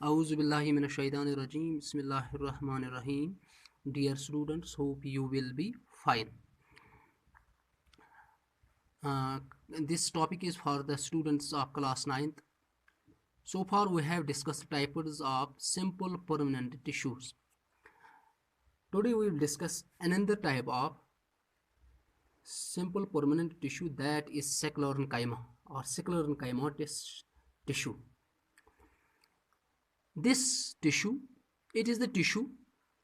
Auzubillahiminashaitanirrajim. Bismillahirrahmanirrahim. Dear students, hope you will be fine. Uh, this topic is for the students of class 9th. So far we have discussed types of simple permanent tissues. Today we will discuss another type of simple permanent tissue, that is sclerenchyma or sclerenchymatous tissue. This tissue, it is the tissue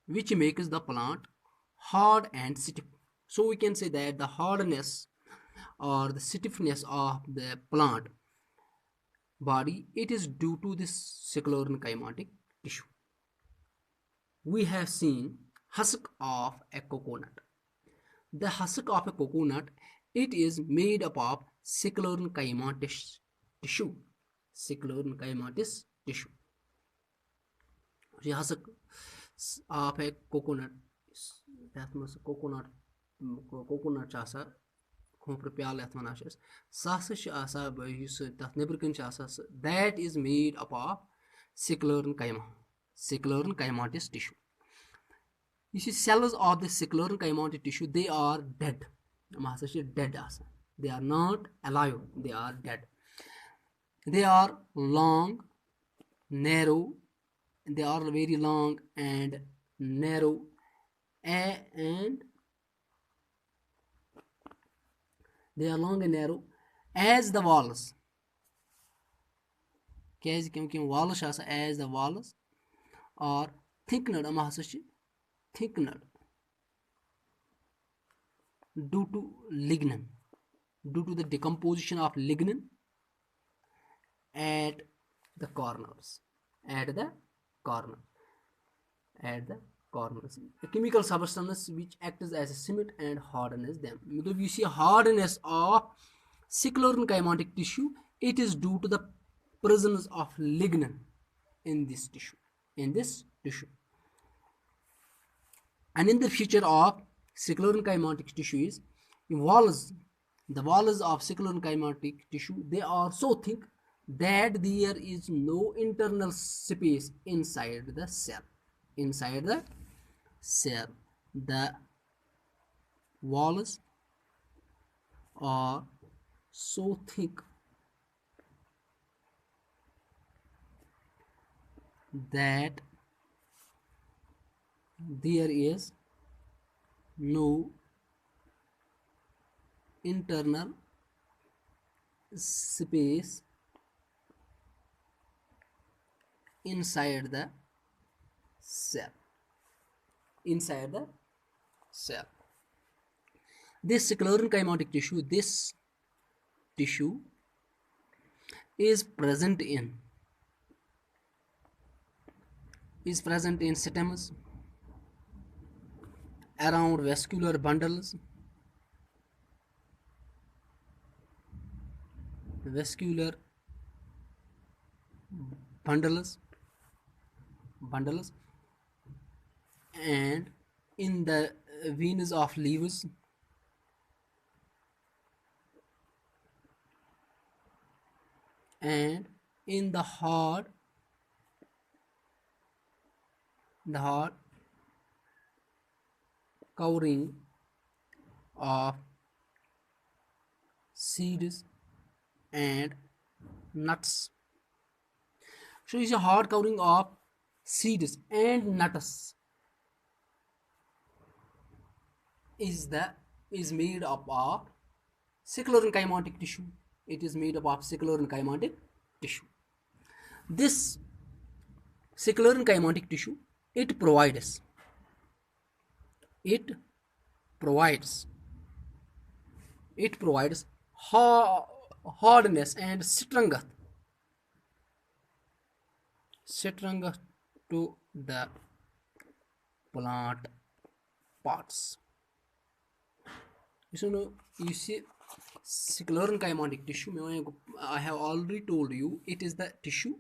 which makes the plant hard and stiff. So we can say that the hardness or the stiffness of the plant body, it is due to this sclerenchymatic tissue. We have seen husk of a coconut. The husk of a coconut, it is made up of sclerenchymatous tissue. Sclerenchymatous tissue. The husk of a coconut, that means coconut chasa खोपर प्याल यथ वनान तथ नबर कन that is made up of sclerenchymatous tissue. You see, cells of the sclerenchymatous tissue, they are dead. Dead. They are not alive, they are dead. They are long, narrow, they are very long and narrow, and they are long and narrow as the walls. क्योंकि walls as the walls are thickened, thickened due to lignin, due to the decomposition of lignin at the corners, the chemical substance which acts as a cement and hardens them. You see, hardness of sclerenchymatic tissue, it is due to the presence of lignin in this tissue. Another feature of sclerenchymatic tissue is the walls of sclerenchymatic tissue, they are so thick that there is no internal space inside the cell. The walls are so thick that there is no internal space inside the cell. This sclerenchymatic tissue, this tissue is present in stems, around vascular bundles, and in the veins of leaves, and in the hard covering of seeds and nuts. So it's a hard covering of seeds and nuts is made up of sclerenchymatic tissue. It is made up of sclerenchymatic tissue. This sclerenchymatic tissue, it provides hardness and strength to the plant parts. You see, sclerenchymatic tissue, I have already told you, it is the tissue,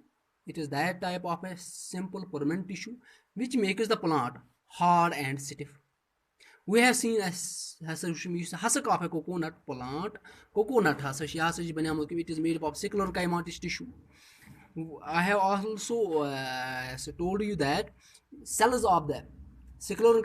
it is that type of a simple permanent tissue which makes the plant hard and stiff. We have seen as husk of a coconut plant. Coconut it is made up of sclerenchymatous tissue. I have also told you that cells of the scleral